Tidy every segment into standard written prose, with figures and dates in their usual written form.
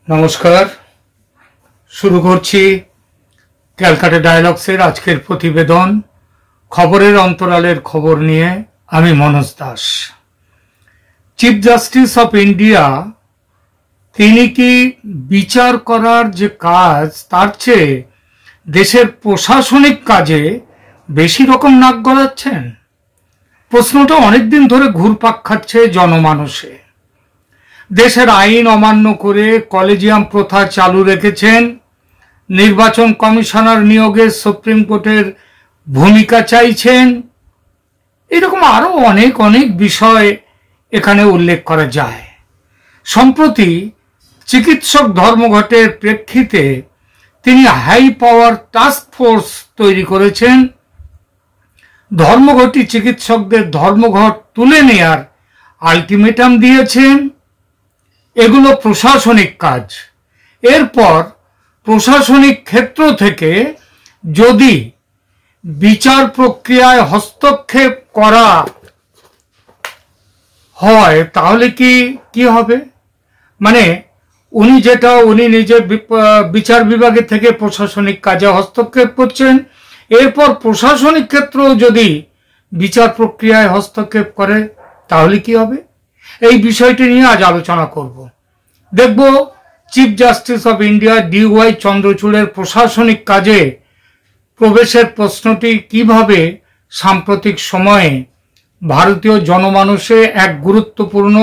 নমস্কার। শুরু করছি ক্যালকাটা ডায়ালগসের আজকের প্রতিবেদন। খবরের অন্তরালের খবর নিয়ে আমি Manoj Das. Chief justice of India তিনি কি বিচার করার যে কাজ তার চেয়ে দেশের প্রশাসনিক কাজে বেশি রকম নাক গলাচ্ছেন? প্রশ্নটা অনেকদিন ধরে ঘুরপাক খাচ্ছে জনমানসে। দেশের আইন অমান্য করে কলেজিয়াম প্রথা চালু রেখেছেন, নির্বাচন কমিশনার নিয়োগে সুপ্রিম কোর্টের ভূমিকা চাইছেন, এরকম আরো অনেক বিষয় এখানে উল্লেখ করা যায়। সম্প্রতি চিকিৎসক ধর্মঘটের প্রেক্ষিতে তিনি হাই পাওয়ার টাস্ক ফোর্স তৈরি করেছেন। ধর্মঘটি চিকিৎসকদের ধর্মঘট তুলে নেয়ার আলটিমেটাম দিয়েছেন। এগুলো প্রশাসনিক কাজ। এরপর প্রশাসনিক ক্ষেত্র থেকে যদি বিচার প্রক্রিয়ায় হস্তক্ষেপ করা হয় তাহলে কি হবে? মানে উনি নিজে বিচার বিভাগে থেকে প্রশাসনিক কাজে হস্তক্ষেপ করছেন, এরপর প্রশাসনিক ক্ষেত্রেও যদি বিচার প্রক্রিয়ায় হস্তক্ষেপ করে তাহলে কি হবে? এই বিষয়টি নিয়ে আজ আলোচনা করব। দেখব chief justice of India DY চন্দ্রচূড়ের প্রশাসনিক কাজে প্রবেশের প্রশ্নটি কিভাবে সাম্প্রতিক সময়ে ভারতীয় জনমানসে এক গুরুত্বপূর্ণ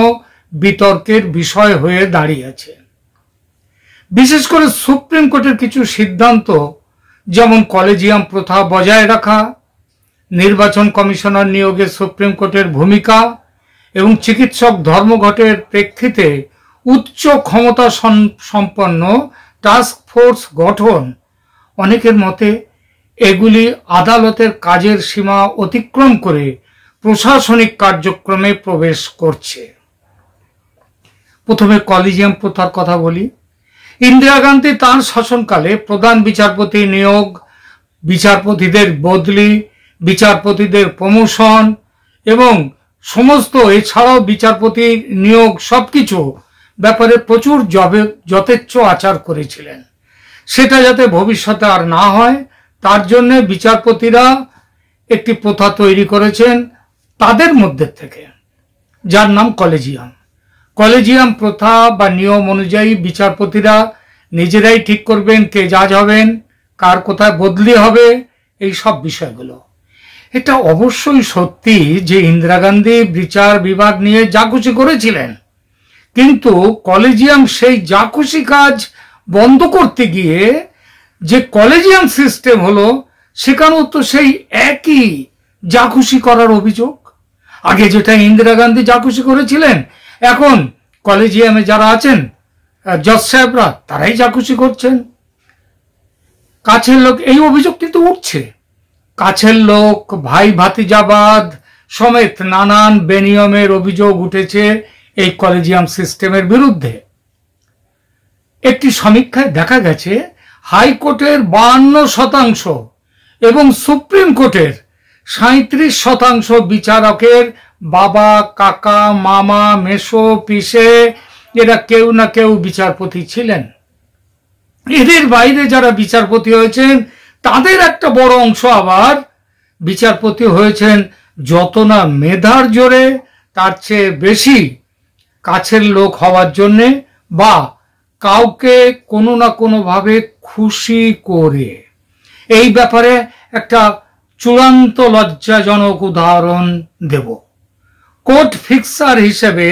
বিতর্কের বিষয় হয়ে দাঁড়িয়েছে। বিশেষ করে সুপ্রিম কোর্টের কিছু সিদ্ধান্ত, যেমন কলেজিয়াম প্রথা বজায় রাখা, নির্বাচন কমিশনার নিয়োগে সুপ্রিম কোর্টের ভূমিকা এবং চিকিৎসক ধর্মঘটের প্রেক্ষিতে উচ্চ ক্ষমতা সম্পন্ন টাস্ক ফোর্স গঠন, অনেকের মতে এগুলি আদালতের কাজের সীমা অতিক্রম করে প্রশাসনিক কার্যক্রমে প্রবেশ করছে। প্রথমে কলেজিয়াম প্রথার কথা বলি। ইন্দিরা গান্ধী তাঁর শাসনকালে প্রধান বিচারপতি নিয়োগ, বিচারপতিদের বদলি, বিচারপতিদের প্রমোশন এবং সমস্ত এছাড়াও বিচারপতি নিয়োগ সবকিছু ব্যাপারে প্রচুর যথেচ্ছ আচার করেছিলেন। সেটা যাতে ভবিষ্যতে আর না হয় তার জন্য বিচারপতিরা একটি প্রথা তৈরি করেছেন তাদের মধ্যে থেকে, যার নাম কলেজিয়াম। কলেজিয়াম প্রথা বা নিয়ম অনুযায়ী বিচারপতিরা নিজেরাই ঠিক করবেন কে জাজ হবেন, কার কোথায় বদলি হবে, এই সব বিষয়গুলো। এটা অবশ্যই সত্যি যে ইন্দিরা গান্ধী বিচার বিভাগ নিয়ে যা খুশি করেছিলেন, কিন্তু কলেজিয়াম সেই যা খুশি কাজ বন্ধ করতে গিয়ে যে কলেজিয়াম সিস্টেম হলো, সেখানেও তো সেই একই যা খুশি করার অভিযোগ। আগে যেটা ইন্দিরা গান্ধী যা খুশি করেছিলেন, এখন কলেজিয়ামে যারা আছেন জজ সাহেবরা তারাই যা খুশি করছেন। কাছের লোক, এই অভিযোগ কিন্তু উঠছে। কাছের লোক, ভাই ভাতিজাবাদ সমেত নানান বেনিয়মের অভিযোগ উঠেছে এই কলেজিয়াম সিস্টেমের বিরুদ্ধে। একটি সমীক্ষায় দেখা গেছে হাইকোর্টের 52% এবং সুপ্রিম কোর্টের 37% বিচারকের বাবা, কাকা, মামা, মেসো, পিসে এরা কেউ না কেউ বিচারপতি ছিলেন। এদের বাইরে যারা বিচারপতি হয়েছেন তাদের একটা বড় অংশ আবার বিচারপতি হয়েছেন যত না মেধার জোরে, তার চেয়ে বেশি কাছের লোক হওয়ার জন্যে বা কাউকে কোনো না কোনোভাবে খুশি করে। এই ব্যাপারে একটা চূড়ান্ত লজ্জাজনক উদাহরণ দেব। কোর্ট ফিক্সার হিসেবে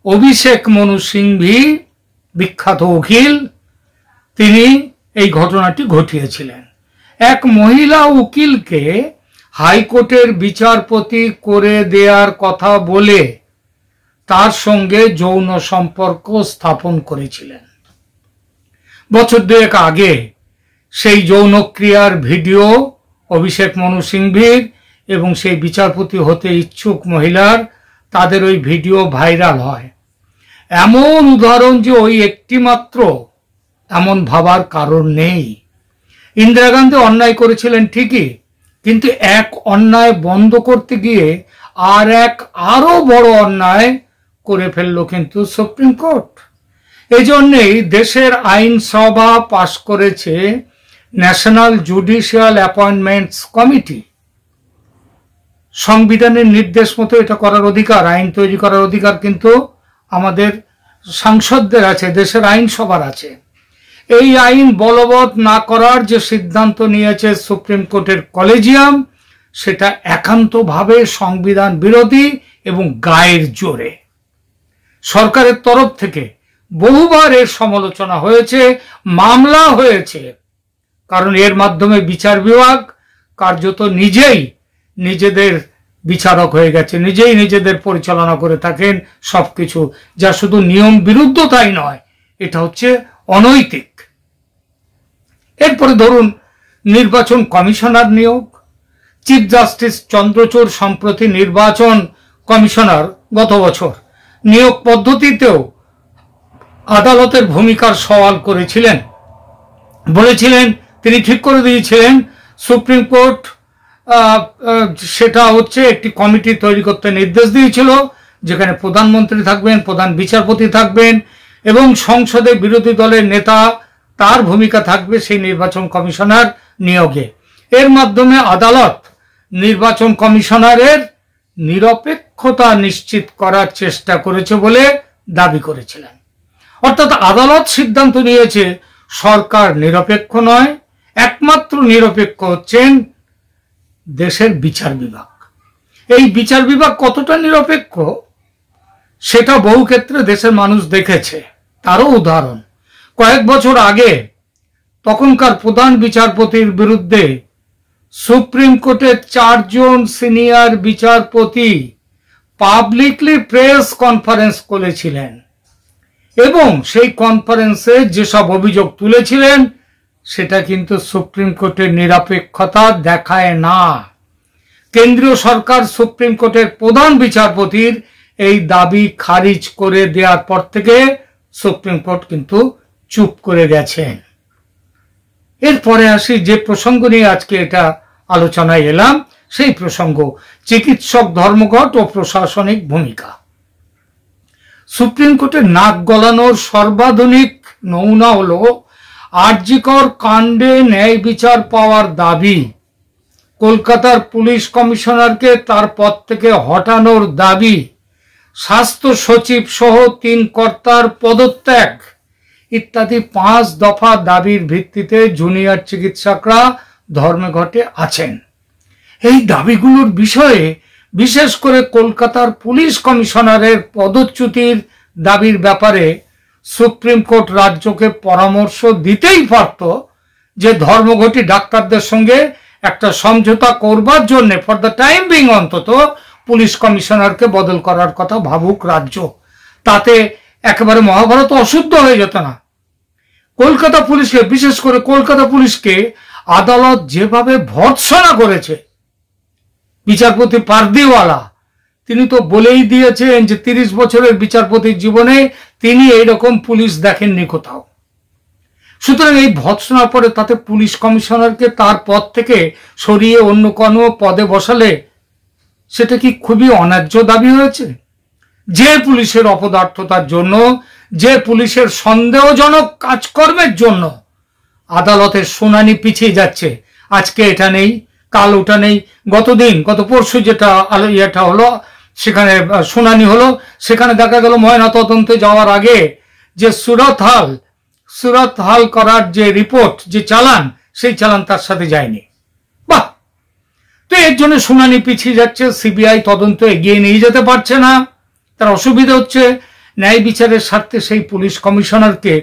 অভিষেক মনু সিংভি, বিখ্যাত উকিল, তিনি এই ঘটনাটি ঘটিয়েছিলেন। এক মহিলা উকিলকে হাইকোর্টের বিচারপতি করে দেওয়ার কথা বলে তার সঙ্গে যৌন সম্পর্ক স্থাপন করেছিলেন। বছর দুয়েক আগে সেই যৌনক্রিয়ার ভিডিও অভিষেক মনু সিংভির এবং সেই বিচারপতি হতে ইচ্ছুক মহিলার, তাদের ওই ভিডিও ভাইরাল হয়। এমন উদাহরণ যে ওই একটি মাত্র, এমন ভাবার কারণ নেই। ইন্দিরা গান্ধী অন্যায় করেছিলেন ঠিকই, কিন্তু এক অন্যায় বন্ধ করতে গিয়ে আরো বড় অন্যায় করে ফেললো কিন্তু সুপ্রিম কোর্ট। এই জন্যেই দেশের আইনসভা পাশ করেছে ন্যাশনাল জুডিশিয়াল অ্যাপয়েন্টমেন্টস কমিটি। সংবিধানের নির্দেশ মতো এটা করার অধিকার, আইন তৈরি করার অধিকার কিন্তু আমাদের সাংসদদের আছে, দেশের আইনসভার আছে। এই আইন বলবৎ না করার যে সিদ্ধান্ত নিয়েছে সুপ্রিম কোর্টের কলেজিয়াম, সেটা একান্তভাবে সংবিধান বিরোধী এবং গায়ের জোরে। সরকারের তরফ থেকে বহুবার এর সমালোচনা হয়েছে, মামলা হয়েছে, কারণ এর মাধ্যমে বিচার বিভাগ কার্যত নিজেই নিজেদের বিচারক হয়ে গেছে, নিজেই নিজেদের পরিচালনা করে থাকেন সবকিছু, যা শুধু নিয়ম বিরুদ্ধ তাই নয়, এটা হচ্ছে অনৈতিক। এরপরে ধরুন নির্বাচন কমিশনার নিয়োগ। চিফ জাস্টিস চন্দ্রচূড় সম্প্রতি নির্বাচন কমিশনার গত বছর নিয়োগ পদ্ধতিতেও আদালতের ভূমিকার সওয়াল করেছিলেন, বলেছিলেন, তিনি ঠিক করে দিয়েছিলেন সুপ্রিম কোর্ট সেটা হচ্ছে একটি কমিটি তৈরি করতে নির্দেশ দিয়েছিল, যেখানে প্রধানমন্ত্রী থাকবেন, প্রধান বিচারপতি থাকবেন এবং সংসদে বিরোধী দলের নেতা তার ভূমিকা থাকবে সেই নির্বাচন কমিশনার নিয়োগে। এর মাধ্যমে আদালত নির্বাচন কমিশনারের নিরপেক্ষতা নিশ্চিত করার চেষ্টা করেছে বলে দাবি করেছিলেন। অর্থাৎ আদালত সিদ্ধান্ত নিয়েছে সরকার নিরপেক্ষ নয়, একমাত্র নিরপেক্ষ হচ্ছেন দেশের বিচার বিভাগ। এই বিচার বিভাগ কতটা নিরপেক্ষ সেটা বহু ক্ষেত্রে দেশের মানুষ দেখেছে। তারও উদাহরণ, কয়েক বছর আগে তখনকার প্রধান বিচারপতির বিরুদ্ধে সুপ্রিম কোর্টের 4 জন সিনিয়র বিচারপতি পাবলিকলি প্রেস কনফারেন্স করেছিলেন এবং সেই কনফারেন্সে যেসব অভিযোগ তুলেছিলেন সেটা কিন্তু সুপ্রিম কোর্টের নিরপেক্ষতা দেখায় না। কেন্দ্রীয় সরকার সুপ্রিম কোর্টের প্রধান বিচারপতির এই দাবি খারিজ করে দেওয়ার পর থেকে সুপ্রিম কোর্ট কিন্তু চুপ করে গেছেন। এরপরে আসি যে প্রসঙ্গ নিয়ে আজকে এটা আলোচনায় এলাম, সেই প্রসঙ্গ চিকিৎসক ধর্মঘট ও প্রশাসনিক ভূমিকা। সুপ্রিম কোর্টের নাক গলানোর সর্বাধুনিক নমুনা হলো আরজিকর কাণ্ডে ন্যায় বিচার পাওয়ার দাবি, কলকাতার পুলিশ কমিশনারকে তার পদ থেকে হটানোর দাবি, স্বাস্থ্য সচিব সহ 3 কর্তার পদত্যাগ ইত্যাদি 5 দফা দাবির ভিত্তিতে জুনিয়র চিকিৎসকরা ধর্মঘটে আছেন। এই দাবিগুলোর বিষয়ে বিশেষ করে কলকাতার পুলিশ কমিশনারের পদচ্যুতির দাবির ব্যাপারে সুপ্রিম কোর্ট রাজ্যকে পরামর্শ দিতেই পারত যে ধর্মঘটী ডাক্তারদের সঙ্গে একটা সমঝোতা করবার জন্য ফর দ্য টাইম বিং অন্তত পুলিশ কমিশনারকে বদল করার কথা ভাবুক রাজ্য, তাতে একেবারে মহাভারত অশুদ্ধ হয়ে যেত না। কলকাতা পুলিশকে, বিশেষ করে কলকাতা পুলিশকে আদালত যেভাবে ভর্ৎসনা করেছে, বিচারপতি পারদিওয়ালা তিনি তো বলেই দিয়েছেন যে 30 বছরের বিচারপতির জীবনে তিনি এইরকম পুলিশ দেখেননি কোথাও। সুতরাং এই ভর্ৎসনার পরে তাতে পুলিশ কমিশনারকে তার পদ থেকে সরিয়ে অন্য কোনো পদে বসালে সেটা কি খুবই অন্যায্য দাবি হয়েছে? যে পুলিশের অপদার্থতার জন্য, যে পুলিশের সন্দেহজনক কাজকর্মের জন্য আদালতের শুনানি পিছিয়ে যাচ্ছে, আজকে এটা নেই, কাল ওটা নেই, গত পরশু যেটা ইয়েটা হলো সেখানে শুনানি হলো, সেখানে দেখা গেল ময়না তদন্তে যাওয়ার আগে যে সুরত হাল করার যে রিপোর্ট, যে চালান, সেই চালান তার সাথে যায়নি। বাহ! তো এর জন্য শুনানি পিছিয়ে যাচ্ছে, সিবিআই তদন্ত এগিয়ে নিয়ে যেতে পারছে না, তার অসুবিধা হচ্ছে। ন্যায় বিচারের স্বার্থে সেই পুলিশ কমিশনারকে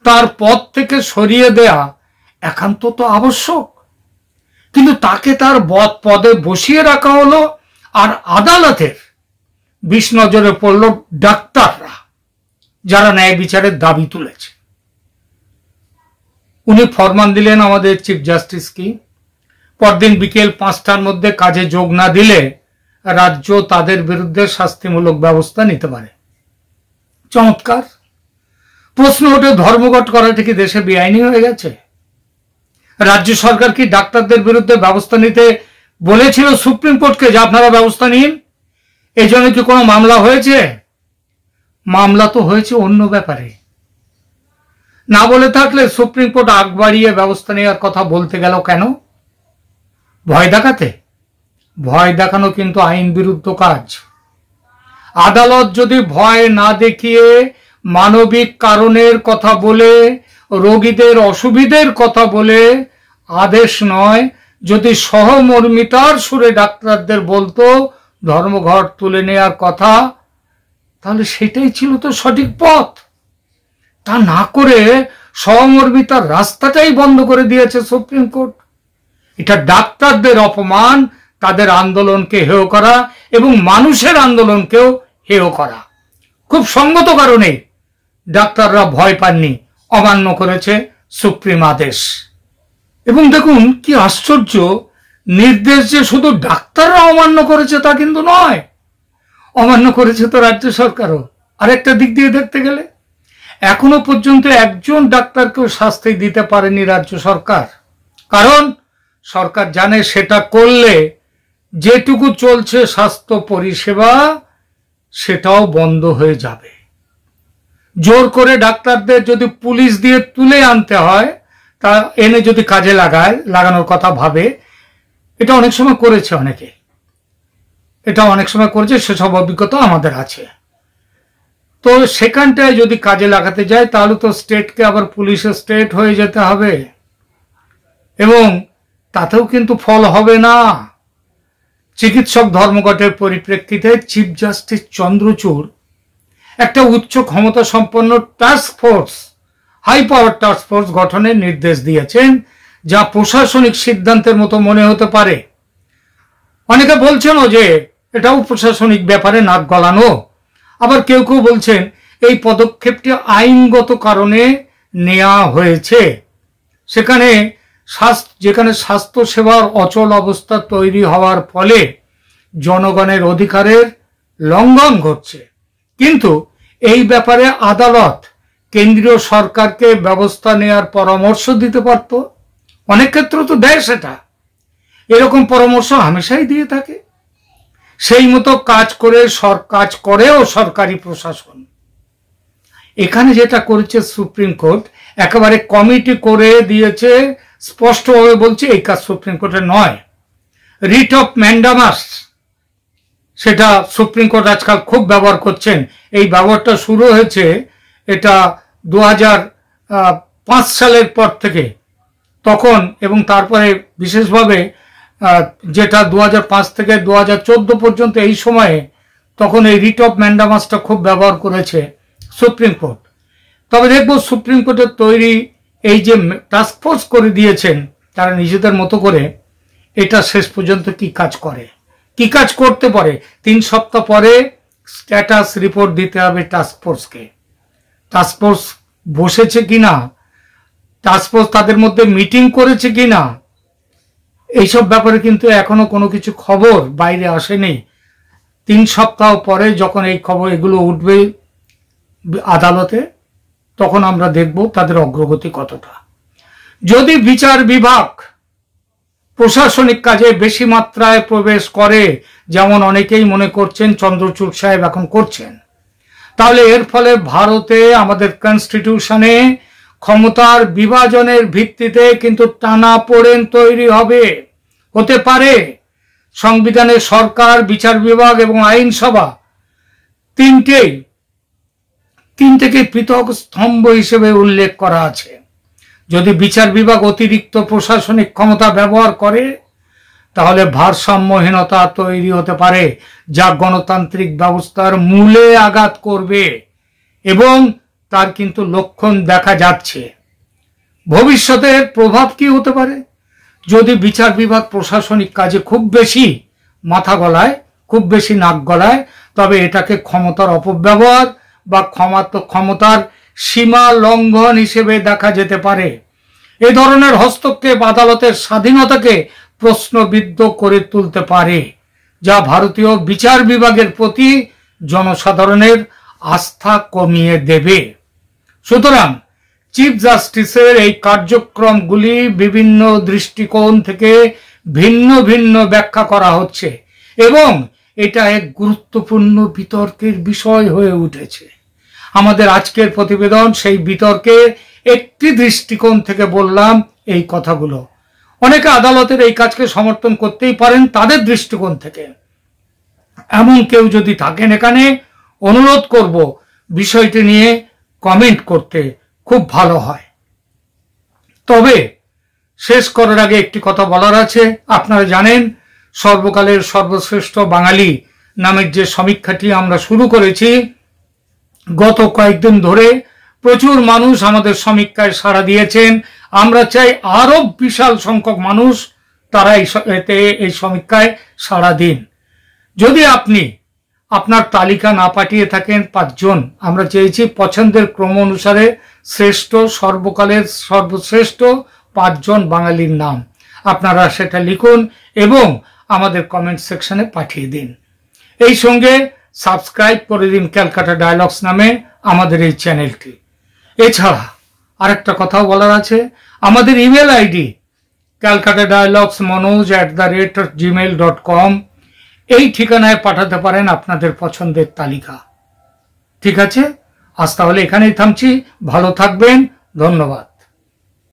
তার পদ থেকে সরিয়ে দেয়া একান্ত তো আবশ্যক, কিন্তু তাকে তার পদে বসিয়ে রাখা হলো। আর আদালতের বিষ নজরে পড়ল ডাক্তাররা, যারা ন্যায় বিচারের দাবি তুলেছে। উনি ফরমান দিলেন আমাদের চিফ জাস্টিস কি, পরদিন বিকেল 5টার মধ্যে কাজে যোগ না দিলে রাজ্য তাদের বিরুদ্ধে শাস্তিমূলক ব্যবস্থা নিতে পারে। চমৎকার। প্রশ্ন ওঠে, ধর্মঘট করাটা কি দেশে বেআইনি হয়ে গেছে? রাজ্য সরকার কি ডাক্তারদের বিরুদ্ধে ব্যবস্থা নিতে বলেছিল সুপ্রিম কোর্টকে যে আপনারা ব্যবস্থা নিন? এই জন্য কি কোনো মামলা হয়েছে? মামলা তো হয়েছে অন্য ব্যাপারে, না বলে থাকলে সুপ্রিম কোর্ট আগ বাড়িয়ে ব্যবস্থা নেওয়ার কথা বলতে গেল কেন? ভয় দেখাতে? ভয় দেখানো কিন্তু আইন বিরুদ্ধ কাজ। আদালত যদি ভয় না দেখিয়ে মানবিক কারণের কথা বলে, রোগীদের অসুবিধের কথা বলে আদেশ নয়, যদি সহমর্মিতার সুরে ডাক্তারদের বলতো ধর্মঘট তুলে নেওয়ার কথা, তাহলে সেটাই ছিল তো সঠিক পথ। তা না করে সহমর্মিতার রাস্তাটাই বন্ধ করে দিয়েছে সুপ্রিম কোর্ট। এটা ডাক্তারদের অপমান, তাদের আন্দোলনকে হেয় করা এবং মানুষের আন্দোলনকেও হেয় করা। খুব সঙ্গত কারণে ডাক্তাররা ভয় পাননি, অমান্য করেছে সুপ্রিম আদেশ। এবং দেখুন কি আশ্চর্য, নির্দেশ যে শুধু ডাক্তাররা অমান্য করেছে তা কিন্তু নয়, অমান্য করেছে তো রাজ্য সরকারও। আরেকটা দিক দিয়ে দেখতে গেলে এখনো পর্যন্ত একজন ডাক্তারকেও শাস্তি দিতে পারেনি রাজ্য সরকার। কারণ সরকার জানে সেটা করলে যেটুকু চলছে স্বাস্থ্য পরিষেবা সেটাও বন্ধ হয়ে যাবে। জোর করে ডাক্তারদের যদি পুলিশ দিয়ে তুলে আনতে হয়, তা এনে যদি কাজে লাগানোর কথা ভাবে, এটা অনেক সময় করেছে অনেকে, এটা অনেক সময় করেছে, সেসব অভিজ্ঞতা আমাদের আছে। তো সেখানটায় যদি কাজে লাগাতে যায় তাহলে তো স্টেটকে আবার পুলিশের স্টেট হয়ে যেতে হবে, এবং তাতেও কিন্তু ফল হবে না। চিকিৎসক ধর্মঘটের পরিপ্রেক্ষিতে চিফ জাস্টিস চন্দ্রচূড় একটা উচ্চ ক্ষমতা সম্পন্ন task force, high power task force গঠনের নির্দেশ দিয়েছেন, যা প্রশাসনিক সিদ্ধান্তের মতো মনে হতে পারে। অনেকে বলছেনও যে এটাও প্রশাসনিক ব্যাপারে নাক গলানো। আবার কেউ কেউ বলছেন এই পদক্ষেপটি আইনগত কারণে নেওয়া হয়েছে। যেখানে স্বাস্থ্য সেবার অচল অবস্থা তৈরি হওয়ার ফলে জনগণের অধিকারের লঙ্ঘন ঘটছে। কিন্তু এই ব্যাপারে আদালত কেন্দ্রীয় সরকারকে ব্যবস্থা নেওয়ার পরামর্শ দিতে পারত। অনেক ক্ষেত্রে তো দেয় সেটা, এরকম পরামর্শ হামেশাই দিয়ে থাকে। সেই মতো কাজ করেও সরকারি প্রশাসন। এখানে যেটা করেছে সুপ্রিম কোর্ট, একেবারে কমিটি করে দিয়েছে, স্পষ্টভাবে বলছে এই কাজ সুপ্রিম কোর্টের নয়। রিট অফ ম্যান্ডামাস, সেটা সুপ্রিম কোর্ট আজকাল খুব ব্যবহার করছেন। এই ব্যবহারটা শুরু হয়েছে এটা 2005 সালের পর থেকে, তখন এবং তারপরে বিশেষভাবে যেটা 2005 থেকে 2014 পর্যন্ত এই সময়ে, তখন এই রিট অফ ম্যান্ডামাসটা খুব ব্যবহার করেছে সুপ্রিম কোর্ট। তবে দেখবো সুপ্রিম কোর্টের তৈরি এই যে টাস্ক ফোর্স করে দিয়েছেন তারা নিজেদের মতো করে, এটা শেষ পর্যন্ত কি কাজ করে, কি কাজ করতে পারে। 3 সপ্তাহ পরে স্ট্যাটাস রিপোর্ট দিতে হবে টাস্ক ফোর্সকে। টাস্ক ফোর্স বসেছে কিনা, টাস্ক ফোর্স তাদের মধ্যে মিটিং করেছে কিনা, এইসব ব্যাপারে কিন্তু এখনো কোনো কিছু খবর বাইরে আসেনি। 3 সপ্তাহ পরে যখন এই খবর এগুলো উঠবে আদালতে, তখন আমরা দেখব তাদের অগ্রগতি কতটা। যদি বিচার বিভাগ প্রশাসনিক কাজে বেশি মাত্রায় প্রবেশ করে, যেমন অনেকেই মনে করছেন চন্দ্রচূড় সাহেব এখন করছেন, তাহলে এর ফলে ভারতে আমাদের কনস্টিটিউশনে ক্ষমতার বিভাজনের ভিত্তিতে কিন্তু টানাপোড়েন তৈরি হতে পারে। সংবিধানে সরকার, বিচার বিভাগ এবং আইনসভা তিনটেকে পৃথক স্তম্ভ হিসেবে উল্লেখ করা আছে। যদি বিচার বিভাগ অতিরিক্ত প্রশাসনিক ক্ষমতা ব্যবহার করে, তাহলে ভারসাম্যহীনতা তৈরি হতে পারে, যা গণতান্ত্রিক ব্যবস্থার মূলে আঘাত করবে, এবং তার কিন্তু লক্ষণ দেখা যাচ্ছে। ভবিষ্যতের প্রভাব কি হতে পারে? যদি বিচার বিভাগ প্রশাসনিক কাজে খুব বেশি মাথা গলায়, খুব বেশি নাক গলায়, তবে এটাকে ক্ষমতার অপব্যবহার বা ক্ষমতার সীমা লঙ্ঘন হিসেবে দেখা যেতে পারে। এ ধরনের হস্তক্ষেপ আদালতের স্বাধীনতাকে প্রশ্নবিদ্ধ করে তুলতে পারে, যা ভারতীয় বিচার বিভাগের প্রতি জনসাধারণের আস্থা কমিয়ে দেবে। সুতরাং চিফ জাস্টিসের এই কার্যক্রমগুলি বিভিন্ন দৃষ্টিকোণ থেকে ভিন্ন ভিন্ন ব্যাখ্যা করা হচ্ছে, এবং এটা এক গুরুত্বপূর্ণ বিতর্কের বিষয় হয়ে উঠেছে। আমাদের আজকের প্রতিবেদন সেই বিতর্কে একটি দৃষ্টিকোণ থেকে বললাম এই কথাগুলো। অনেকে আদালতের এই কাজকে সমর্থন করতেই পারেন তাদের দৃষ্টিকোণ থেকে। এমন কেউ যদি থাকেন এখানে, অনুরোধ করব বিষয়টি নিয়ে কমেন্ট করতে, খুব ভালো হয়। তবে শেষ করার আগে একটি কথা বলার আছে। আপনারা জানেন সর্বকালের সর্বশ্রেষ্ঠ বাঙালি নামের যে সমীক্ষাটি আমরা শুরু করেছি, গত কয়েকদিন ধরে প্রচুর মানুষ আমাদের সমীক্ষায় সাড়া দিয়েছেন। আমরা চাই আরো বিশাল সংখ্যক মানুষ তারা এই সমীক্ষায় সাড়া দিন। যদি আপনি আপনার তালিকা না পাঠিয়ে থাকেন 5 জন, আমরা চেয়েছি পছন্দের ক্রম অনুসারে শ্রেষ্ঠ, সর্বকালের সর্বশ্রেষ্ঠ 5 জন বাঙালির নাম আপনারা সেটা লিখুন এবং আমাদের কমেন্ট সেকশনে পাঠিয়ে দিন। এই সঙ্গে সাবস্ক্রাইব করে দিন ক্যালকাটা ডায়ালগস নামে আমাদের এই চ্যানেলটি। এছাড়া আরেকটা কথাও বলার আছে, আমাদের ইমেল আইডি calcutadialogsmanoj@gmail.com, এই ঠিকানায় পাঠাতে পারেন আপনাদের পছন্দের তালিকা। ঠিক আছে, আজ তাহলে এখানেই থামছি। ভালো থাকবেন, ধন্যবাদ।